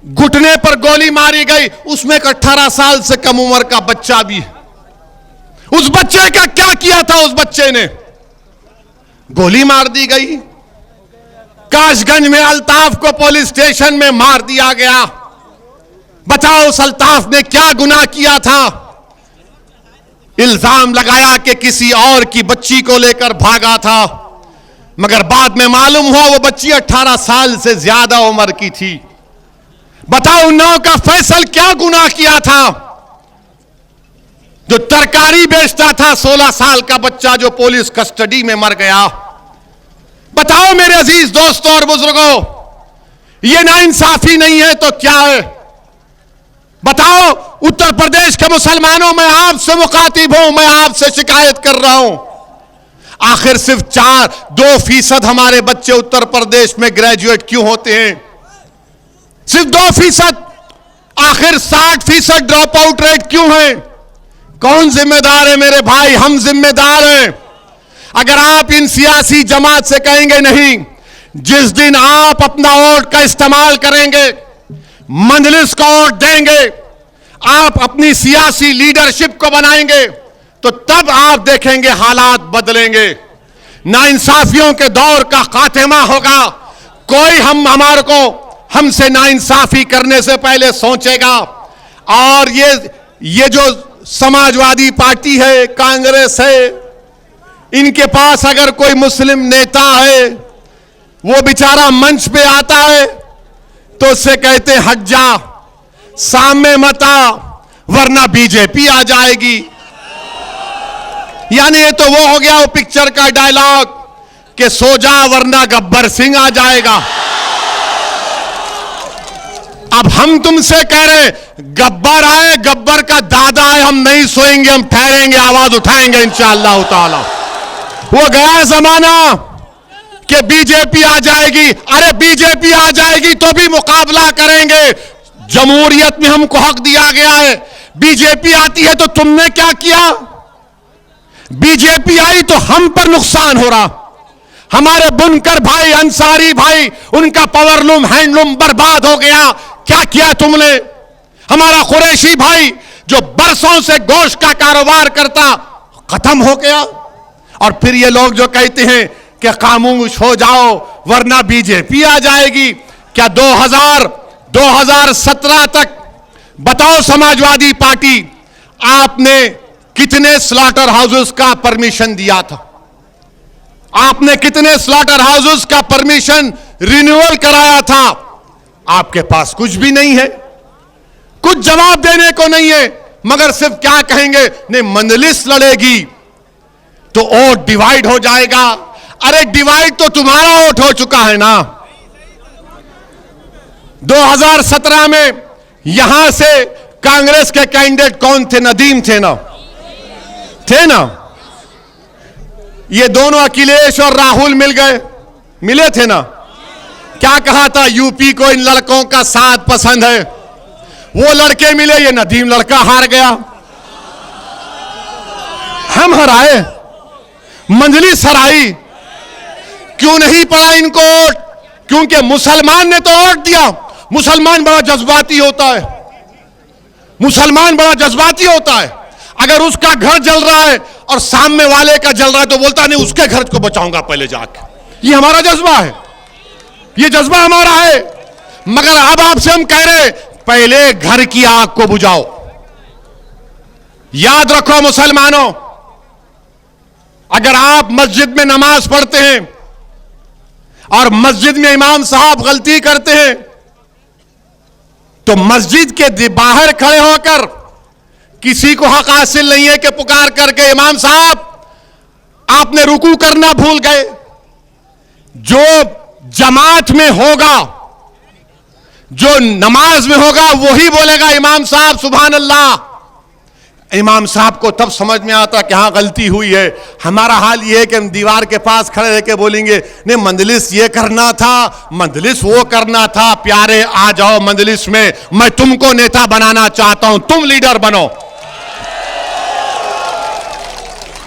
घुटने पर गोली मारी गई, उसमें एक 18 साल से कम उम्र का बच्चा भी है। उस बच्चे का क्या किया था? उस बच्चे ने गोली मार दी गई। काशगंज में अल्ताफ को पुलिस स्टेशन में मार दिया गया। बताओ उस अल्ताफ ने क्या गुनाह किया था? इल्जाम लगाया कि किसी और की बच्ची को लेकर भागा था, मगर बाद में मालूम हुआ वो बच्ची 18 साल से ज्यादा उम्र की थी। बताओ उन्नाव का फैसल क्या गुनाह किया था? जो तरकारी बेचता था 16 साल का बच्चा जो पुलिस कस्टडी में मर गया। बताओ मेरे अजीज दोस्तों और बुजुर्गों, ये नाइंसाफी नहीं है तो क्या है? बताओ उत्तर प्रदेश के मुसलमानों, मैं आपसे मुखातिब हूं, मैं आपसे शिकायत कर रहा हूं। आखिर सिर्फ 2% हमारे बच्चे उत्तर प्रदेश में ग्रेजुएट क्यों होते हैं? सिर्फ 2%। आखिर 60% ड्रॉप आउट रेट क्यों है? कौन जिम्मेदार है मेरे भाई? हम जिम्मेदार हैं। अगर आप इन सियासी जमात से कहेंगे नहीं, जिस दिन आप अपना वोट का इस्तेमाल करेंगे, मजलिस को वोट देंगे, आप अपनी सियासी लीडरशिप को बनाएंगे, तो तब आप देखेंगे हालात बदलेंगे। नाइंसाफियों के दौर का खात्मा होगा। कोई हमसे नाइंसाफी करने से पहले सोचेगा। और ये जो समाजवादी पार्टी है, कांग्रेस है, इनके पास अगर कोई मुस्लिम नेता है, वो बेचारा मंच पे आता है तो उससे कहते हट जा, सामने मत आ, वरना बीजेपी आ जाएगी। यानी ये तो वो हो गया वो पिक्चर का डायलॉग कि सो जा वरना गब्बर सिंह आ जाएगा। अब हम तुमसे कह रहे गब्बर आए, गब्बर का दादा आए, हम नहीं सोएंगे, हम ठहरेंगे, आवाज उठाएंगे इंशाअल्लाह ताला। वो गया जमाना कि बीजेपी आ जाएगी। अरे बीजेपी आ जाएगी तो भी मुकाबला करेंगे। जमहूरियत में हमको हक दिया गया है। बीजेपी आती है तो तुमने क्या किया? बीजेपी आई तो हम पर नुकसान हो रहा। हमारे बुनकर भाई, अंसारी भाई, उनका पावरलूम, हैंडलूम बर्बाद हो गया। क्या किया तुमने? हमारा कुरैशी भाई जो बरसों से गोश्त का कारोबार करता, खत्म हो गया। और फिर ये लोग जो कहते हैं कि खामोश हो जाओ वरना बीजेपी आ जाएगी। क्या 2017 तक बताओ समाजवादी पार्टी आपने कितने स्लॉटर हाउसेस का परमिशन दिया था? आपने कितने स्लॉटर हाउसेस का परमिशन रिन्यूअल कराया था? आपके पास कुछ भी नहीं है, कुछ जवाब देने को नहीं है, मगर सिर्फ क्या कहेंगे, नहीं मजलिस लड़ेगी तो वोट डिवाइड हो जाएगा। अरे डिवाइड तो तुम्हारा वोट हो चुका है ना। 2017 में यहां से कांग्रेस के कैंडिडेट कौन थे? नदीम थे ना? ये दोनों अखिलेश और राहुल मिले थे ना? क्या कहा था? यूपी को इन लड़कों का साथ पसंद है। वो लड़के मिले, ये नदीम लड़का हार गया। हम हराए, मजलिस हराई। क्यों नहीं पड़ा इनको वोट? क्योंकि मुसलमान ने तो वोट दिया। मुसलमान बड़ा जज्बाती होता है। मुसलमान बड़ा जज्बाती होता है। अगर उसका घर जल रहा है और सामने वाले का जल रहा है तो बोलता नहीं उसके घर को बचाऊंगा पहले जाके। ये हमारा जज्बा है, ये जज्बा हमारा है। मगर अब आपसे हम कह रहे पहले घर की आग को बुझाओ। याद रखो मुसलमानों, अगर आप मस्जिद में नमाज पढ़ते हैं और मस्जिद में इमाम साहब गलती करते हैं तो मस्जिद के बाहर खड़े होकर किसी को हक हासिल नहीं है कि पुकार करके इमाम साहब आपने रुकू करना भूल गए। जो जमात में होगा, जो नमाज में होगा, वही बोलेगा इमाम साहब सुभान अल्लाह। इमाम साहब को तब समझ में आता कि हाँ गलती हुई है। हमारा हाल ये है कि हम दीवार के पास खड़े रह के बोलेंगे नहीं मजलिस ये करना था, मजलिस वो करना था। प्यारे आ जाओ मजलिस में, मैं तुमको नेता बनाना चाहता हूं, तुम लीडर बनो।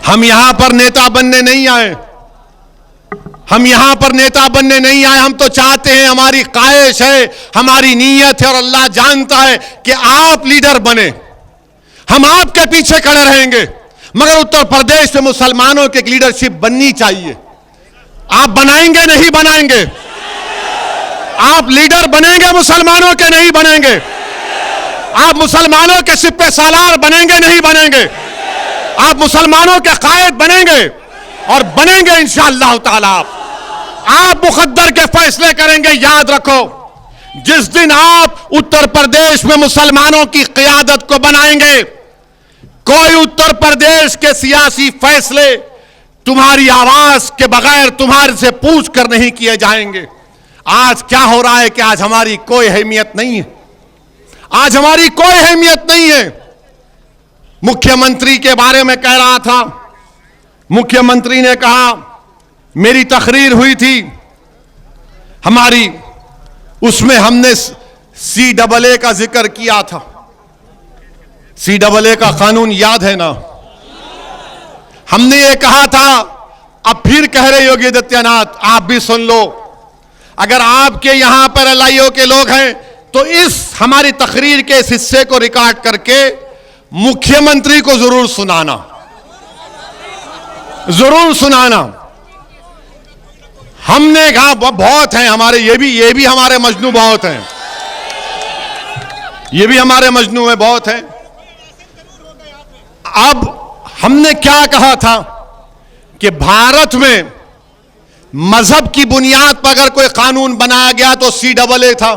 हम यहां पर नेता बनने नहीं आए, हम यहां पर नेता बनने नहीं आए। हम तो चाहते हैं, हमारी ख्वाहिश है, हमारी नीयत है और अल्लाह जानता है कि आप लीडर बने। हम आपके पीछे खड़े रहेंगे। मगर उत्तर प्रदेश में मुसलमानों की लीडरशिप बननी चाहिए। आप बनाएंगे नहीं बनाएंगे? आप लीडर बनेंगे मुसलमानों के नहीं बनेंगे? आप मुसलमानों के सिपे सालार बनेंगे नहीं बनेंगे? आप मुसलमानों के कायद बनेंगे और बनेंगे इंशाअल्लाह ताला। आप मुकद्दर के फैसले करेंगे। याद रखो, जिस दिन आप उत्तर प्रदेश में मुसलमानों की क़ियादत को बनाएंगे, कोई उत्तर प्रदेश के सियासी फैसले तुम्हारी आवाज के बगैर तुम्हारे से पूछ कर नहीं किए जाएंगे। आज क्या हो रहा है कि आज हमारी कोई अहमियत नहीं है। आज हमारी कोई अहमियत नहीं है। मुख्यमंत्री के बारे में कह रहा था, मुख्यमंत्री ने कहा, मेरी तकरीर हुई थी हमारी, उसमें हमने CAA का जिक्र किया था। CAA का कानून याद है ना? हमने ये कहा था, अब फिर कह रहे योगी आदित्यनाथ, आप भी सुन लो। अगर आपके यहां पर LIO के लोग हैं तो इस हमारी तकरीर के इस हिस्से को रिकॉर्ड करके मुख्यमंत्री को जरूर सुनाना, जरूर सुनाना। हमने कहा बहुत हैं हमारे, ये भी हमारे मजनू बहुत हैं, ये भी हमारे मजनू में बहुत हैं। अब हमने क्या कहा था कि भारत में मजहब की बुनियाद पर अगर कोई कानून बनाया गया तो CAA था।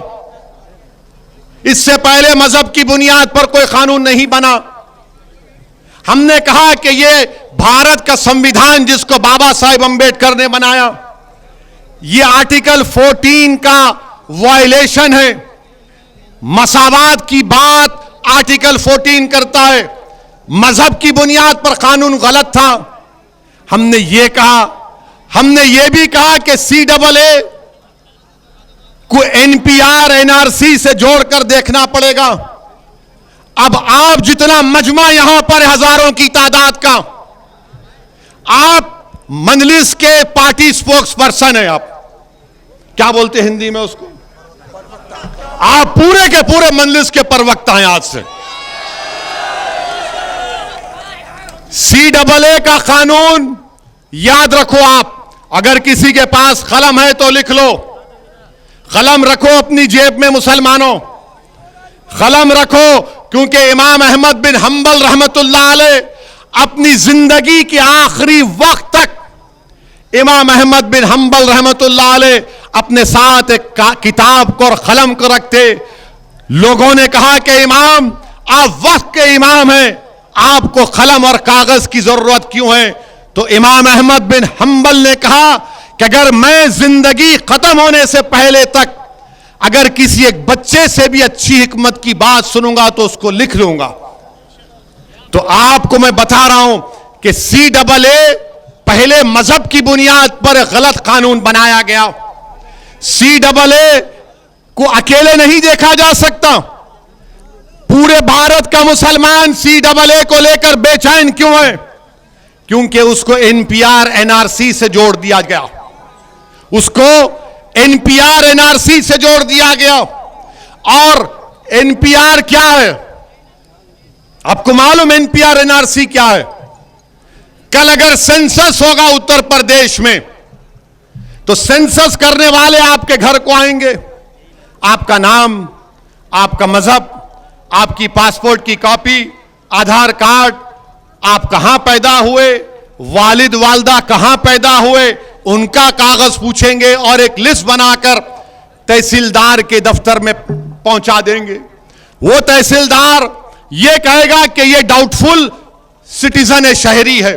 इससे पहले मजहब की बुनियाद पर कोई कानून नहीं बना। हमने कहा कि ये भारत का संविधान जिसको बाबा साहेब अंबेडकर ने बनाया, ये आर्टिकल 14 का वायलेशन है। मसावात की बात आर्टिकल 14 करता है। मजहब की बुनियाद पर कानून गलत था। हमने ये कहा, हमने ये भी कहा कि CAA को NPR NRC से जोड़कर देखना पड़ेगा। अब आप जितना मजमा यहां पर हजारों की तादाद का, आप मजलिस के पार्टी स्पोक्स पर्सन है। आप क्या बोलते हैं हिंदी में उसको? आप पूरे के पूरे मजलिस के प्रवक्ता हैं। आज से CAA का कानून याद रखो। आप अगर किसी के पास कलम है तो लिख लो। कलम रखो अपनी जेब में मुसलमानों, कलम रखो, क्योंकि इमाम अहमद बिन हंबल रहमतुल्लाह अलैह अपनी जिंदगी के आखिरी वक्त तक इमाम अहमद बिन हंबल रहमतुल्लाह अलैह अपने साथ एक किताब को और कलम को रखते। लोगों ने कहा कि इमाम, आप वक्त के इमाम हैं, आपको कलम और कागज की जरूरत क्यों है? तो इमाम अहमद बिन हंबल ने कहा कि अगर मैं जिंदगी खत्म होने से पहले तक अगर किसी एक बच्चे से भी अच्छी हिकमत की बात सुनूंगा तो उसको लिख लूंगा। तो आपको मैं बता रहा हूं कि CAA पहले मजहब की बुनियाद पर गलत कानून बनाया गया। CAA को अकेले नहीं देखा जा सकता। पूरे भारत का मुसलमान CAA को लेकर बेचैन क्यों है? क्योंकि उसको NPR NRC से जोड़ दिया गया। उसको NPR NRC से जोड़ दिया गया। और NPR क्या है? आपको मालूम NPR NRC क्या है? कल अगर सेंसस होगा उत्तर प्रदेश में तो सेंसस करने वाले आपके घर को आएंगे। आपका नाम, आपका मजहब, आपकी पासपोर्ट की कॉपी, आधार कार्ड, आप कहां पैदा हुए, वालिद वालदा कहां पैदा हुए, उनका कागज पूछेंगे और एक लिस्ट बनाकर तहसीलदार के दफ्तर में पहुंचा देंगे। वो तहसीलदार ये कहेगा कि ये डाउटफुल सिटीजन है, शहरी है।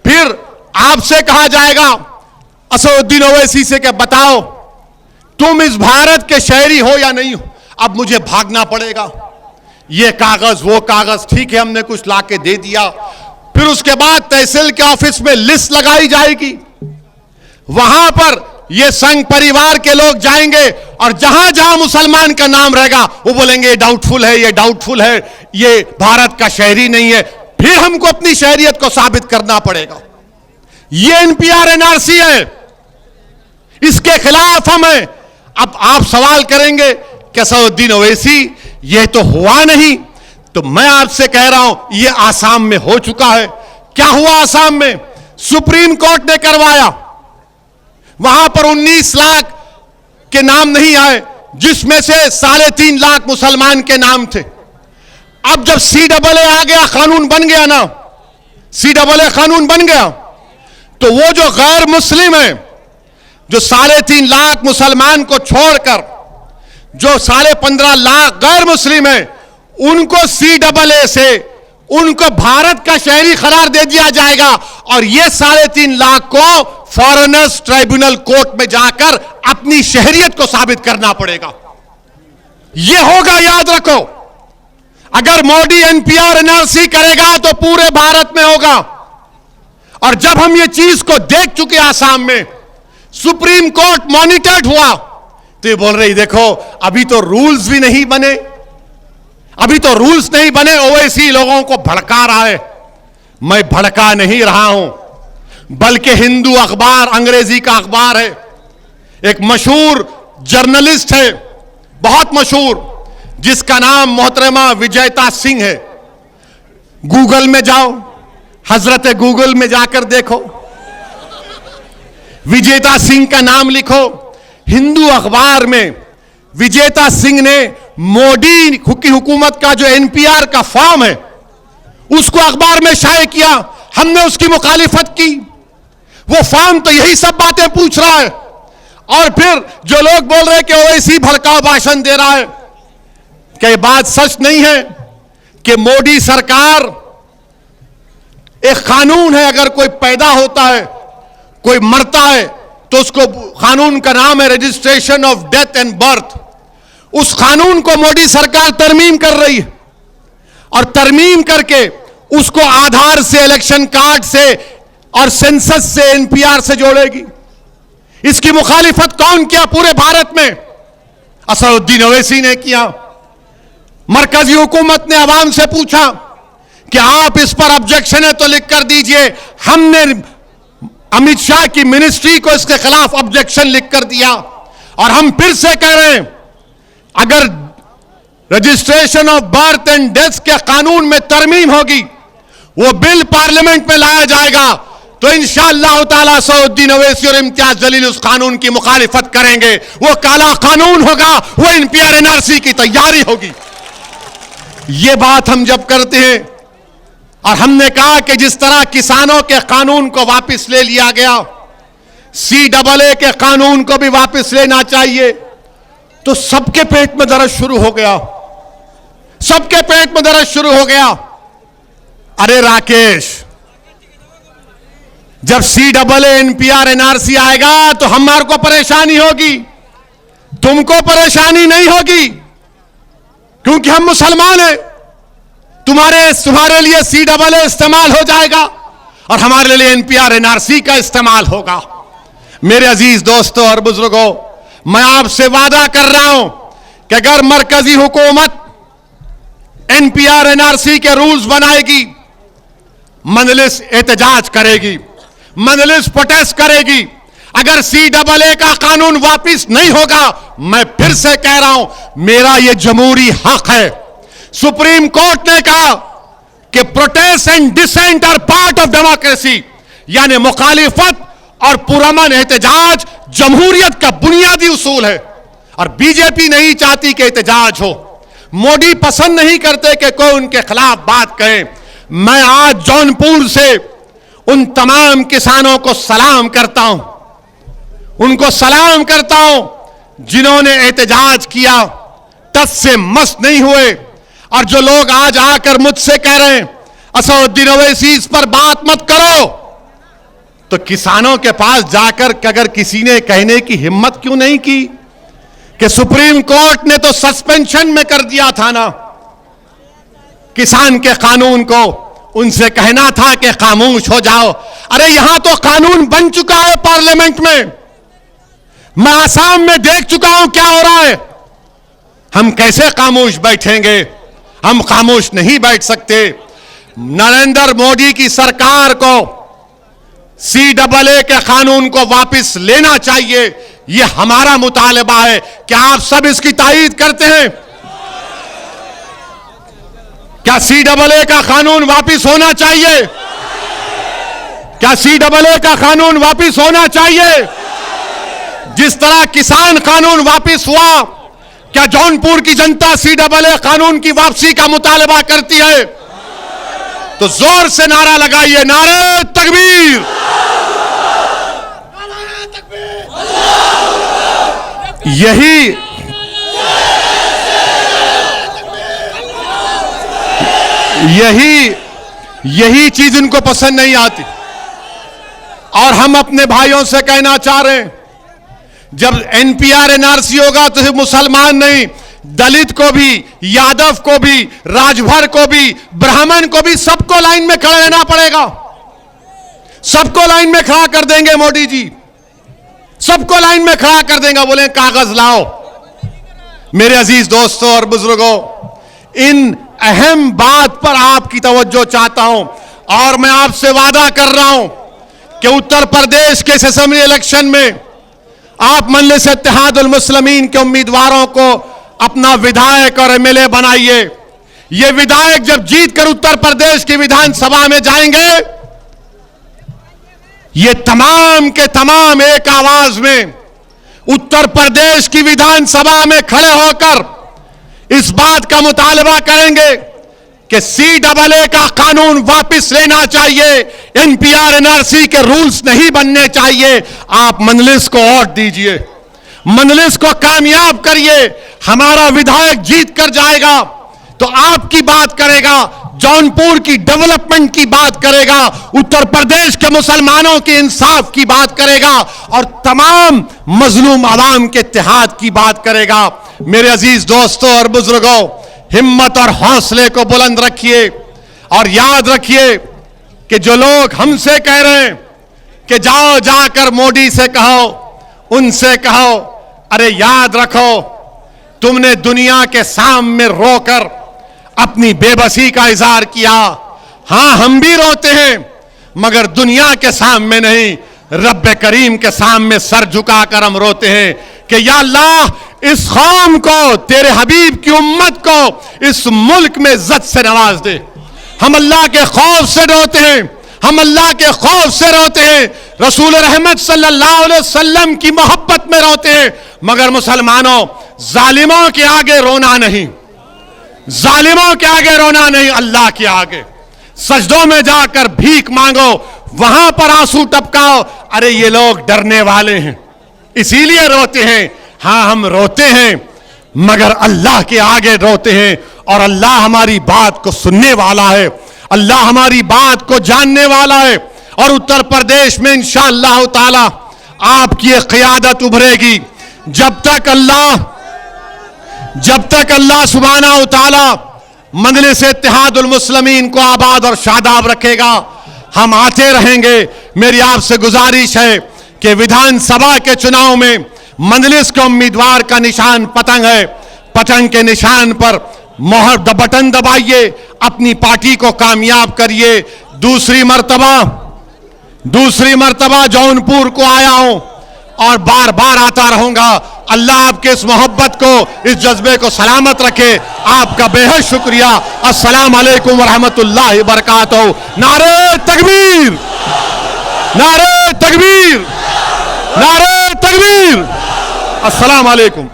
फिर आपसे कहा जाएगा असदुद्दीन ओवैसी से कि बताओ तुम इस भारत के शहरी हो या नहीं हो। अब मुझे भागना पड़ेगा, ये कागज वो कागज, ठीक है हमने कुछ लाके दे दिया। फिर उसके बाद तहसील के ऑफिस में लिस्ट लगाई जाएगी। वहां पर ये संघ परिवार के लोग जाएंगे और जहां जहां मुसलमान का नाम रहेगा वो बोलेंगे ये डाउटफुल है, ये डाउटफुल है, ये भारत का शहरी नहीं है। फिर हमको अपनी शहरियत को साबित करना पड़ेगा। ये NPR NRC है, इसके खिलाफ हम हैं। अब आप सवाल करेंगे कि असदुद्दीन ओवैसी ये तो हुआ नहीं, तो मैं आपसे कह रहा हूं ये आसाम में हो चुका है। क्या हुआ आसाम में? सुप्रीम कोर्ट ने करवाया। वहां पर 19 लाख के नाम नहीं आए, जिसमें से 3.5 लाख मुसलमान के नाम थे। अब जब CAA आ गया, कानून बन गया ना, CAA कानून बन गया, तो वो जो गैर मुस्लिम है, जो 3.5 लाख मुसलमान को छोड़कर जो 15.5 लाख गैर मुस्लिम है, उनको CAA से उनको भारत का शहरी करार दे दिया जाएगा और ये 3.5 लाख को फॉरेनर्स ट्राइब्यूनल कोर्ट में जाकर अपनी शहरियत को साबित करना पड़ेगा। यह होगा, याद रखो। अगर मोदी NPR NRC करेगा तो पूरे भारत में होगा। और जब हम ये चीज को देख चुके आसाम में, सुप्रीम कोर्ट मॉनिटर्ड हुआ, तो ये बोल रही देखो अभी तो रूल्स भी नहीं बने, अभी तो रूल्स नहीं बने, ओवैसी लोगों को भड़का रहा है। मैं भड़का नहीं रहा हूं, बल्कि हिंदू अखबार, अंग्रेजी का अखबार है, एक मशहूर जर्नलिस्ट है, बहुत मशहूर, जिसका नाम मोहतरमा विजयता सिंह है। गूगल में जाओ, हजरत गूगल में जाकर देखो, विजेता सिंह का नाम लिखो। हिंदू अखबार में विजेता सिंह ने मोदी की हुकूमत का जो NPR का फॉर्म है, उसको अखबार में शाये किया। हमने उसकी मुखालिफत की। वो फॉर्म तो यही सब बातें पूछ रहा है, और फिर जो लोग बोल रहे हैं कि ओवैसी भड़काऊ भाषण दे रहा है, क्या ये बात सच नहीं है कि मोदी सरकार, एक कानून है, अगर कोई पैदा होता है, कोई मरता है, तो उसको कानून का नाम है registration of death and birth. उस कानून को मोदी सरकार तरमीम कर रही है, और तरमीम करके उसको आधार से, इलेक्शन कार्ड से और सेंसस से, NPR से जोड़ेगी। इसकी मुखालिफत कौन किया पूरे भारत में? असदुद्दीन ओवैसी ने किया। मरकजी हुकूमत ने आवाम से पूछा कि आप इस पर ऑब्जेक्शन है तो लिख कर दीजिए। हमने अमित शाह की मिनिस्ट्री को इसके खिलाफ ऑब्जेक्शन लिख कर दिया, और हम फिर से कह रहे हैं, अगर registration of birth and death के कानून में तरमीम होगी, वो बिल पार्लियामेंट में लाया जाएगा, तो इंशाअल्लाह ताला असदुद्दीन ओवैसी और इम्तियाज जलील उस कानून की मुखालिफत करेंगे। वो काला कानून होगा, वो NPR NRC की तैयारी होगी। ये बात हम जब करते हैं, और हमने कहा कि जिस तरह किसानों के कानून को वापस ले लिया गया, CAA के कानून को भी वापस लेना चाहिए, तो सबके पेट में दर्द शुरू हो गया, सबके पेट में दर्द शुरू हो गया। अरे राकेश, जब CAA NPR NRC आएगा तो हमारे को परेशानी होगी, तुमको परेशानी नहीं होगी, क्योंकि हम मुसलमान हैं। तुम्हारे लिए CAA इस्तेमाल हो जाएगा और हमारे लिए NPR NRC का इस्तेमाल होगा। मेरे अजीज दोस्तों और बुजुर्गों, मैं आपसे वादा कर रहा हूं कि अगर मरकजी हुकूमत NPR NRC के रूल्स बनाएगी, मजलिस एहतजाज करेगी, मजलिस प्रोटेस्ट करेगी। अगर CAA का कानून वापिस नहीं होगा, मैं फिर से कह रहा हूं, मेरा यह जमहूरी हक है। सुप्रीम कोर्ट ने कहा कि protest and dissent are part of democracy, यानी मुखालिफत और पुरअमन एहतजाज जमहूरियत का बुनियादी उसूल है, और बीजेपी नहीं चाहती कि एहतजाज हो। मोदी पसंद नहीं करते कि कोई उनके खिलाफ बात कहे। मैं आज जौनपुर से उन तमाम किसानों को सलाम करता हूं, उनको सलाम करता हूं जिन्होंने एहतजाज किया, टस से मस नहीं हुए। और जो लोग आज आकर मुझसे कह रहे हैं असदुद्दीन ओवैसी इस पर बात मत करो, तो किसानों के पास जाकर अगर किसी ने कहने की हिम्मत क्यों नहीं की कि सुप्रीम कोर्ट ने तो सस्पेंशन में कर दिया था ना किसान के कानून को, उनसे कहना था कि खामोश हो जाओ। अरे यहां तो कानून बन चुका है पार्लियामेंट में, मैं आसाम में देख चुका हूं क्या हो रहा है। हम कैसे खामोश बैठेंगे? हम खामोश नहीं बैठ सकते। नरेंद्र मोदी की सरकार को CAA के कानून को वापस लेना चाहिए, यह हमारा मुतालबा है। क्या आप सब इसकी तायीद करते हैं? क्या CAA का कानून वापस होना चाहिए? क्या CAA का कानून वापस होना चाहिए? जिस तरह किसान कानून वापस हुआ, क्या जौनपुर की जनता CAA कानून की वापसी का मुतालबा करती है? तो जोर से नारा लगाइए, नारे तकबीर। यही चीज इनको पसंद नहीं आती। और हम अपने भाइयों से कहना चाह रहे हैं, जब NPR NRC होगा तो सिर्फ मुसलमान नहीं, दलित को भी, यादव को भी, राजभर को भी, ब्राह्मण को भी, सबको लाइन में खड़े रहना पड़ेगा। सबको लाइन में खड़ा कर देंगे मोदी जी, सबको लाइन में खड़ा कर देंगे। बोले कागज लाओ। मेरे अजीज दोस्तों और बुजुर्गों, इन अहम बात पर आपकी तवज्जो चाहता हूं और मैं आपसे वादा कर रहा हूं कि उत्तर प्रदेश के असेंबली इलेक्शन में आप मजलिस इत्तेहादुल मुस्लिमीन के उम्मीदवारों को अपना विधायक और MLA बनाइए। ये विधायक जब जीतकर उत्तर प्रदेश की विधानसभा में जाएंगे, ये तमाम के तमाम एक आवाज में उत्तर प्रदेश की विधानसभा में खड़े होकर इस बात का मुतालबा करेंगे कि CAA का कानून वापस लेना चाहिए, NPR NRC के रूल्स नहीं बनने चाहिए। आप मजलिस को वोट दीजिए, मजलिस को कामयाब करिए। हमारा विधायक जीत कर जाएगा तो आपकी बात करेगा, जौनपुर की डेवलपमेंट की बात करेगा, उत्तर प्रदेश के मुसलमानों के इंसाफ की बात करेगा और तमाम मजलूम आवाम के इत्तेहाद की बात करेगा। मेरे अजीज दोस्तों और बुजुर्गों, हिम्मत और हौसले को बुलंद रखिए और याद रखिए कि जो लोग हमसे कह रहे हैं कि जाओ जाकर मोदी से कहो, उनसे कहो, अरे याद रखो, तुमने दुनिया के सामने रोकर अपनी बेबसी का इजहार किया। हां, हम भी रोते हैं, मगर दुनिया के सामने नहीं, रब्बे करीम के सामने सर झुकाकर हम रोते हैं कि या अल्लाह, इस कौम को, तेरे हबीब की उम्मत को इस मुल्क में इज्जत से नवाज दे। हम अल्लाह के खौफ से रोते हैं, हम अल्लाह के खौफ से रोते हैं, रसूल रहमत सल्लल्लाहु अलैहि वसल्लम की मोहब्बत में रोते हैं। मगर मुसलमानों, जालिमों के आगे रोना नहीं, जालिमों के आगे रोना नहीं, अल्लाह के आगे सजदों में जाकर भीख मांगो, वहां पर आंसू टपकाओ। अरे ये लोग डरने वाले हैं, इसीलिए रोते हैं। हां, हम रोते हैं, मगर अल्लाह के आगे रोते हैं और अल्लाह हमारी बात को सुनने वाला है, अल्लाह हमारी बात को जानने वाला है। और उत्तर प्रदेश में इंशाअल्लाह ताला आपकी एक क़ियादत उभरेगी। जब तक अल्लाह सुब्हानहू तआला मजलिस इत्तेहादुल मुस्लिमीन को आबाद और शादाब रखेगा, हम आते रहेंगे। मेरी आपसे गुजारिश है कि विधानसभा के चुनाव में मजलिस के उम्मीदवार का निशान पतंग है, पतंग के निशान पर मोहर बटन दबाइए, अपनी पार्टी को कामयाब करिए। दूसरी मर्तबा जौनपुर को आया हूं और बार बार आता रहूंगा। अल्लाह आपके इस मोहब्बत को, इस जज्बे को सलामत रखे। आपका बेहद शुक्रिया। अस्सलाम वालेकुम वरहमतुल्लाहि वबरकातुहू। नारे तकबीर, नारे तकबीर, नारे तकबीर। अस्सलाम वालेकुम।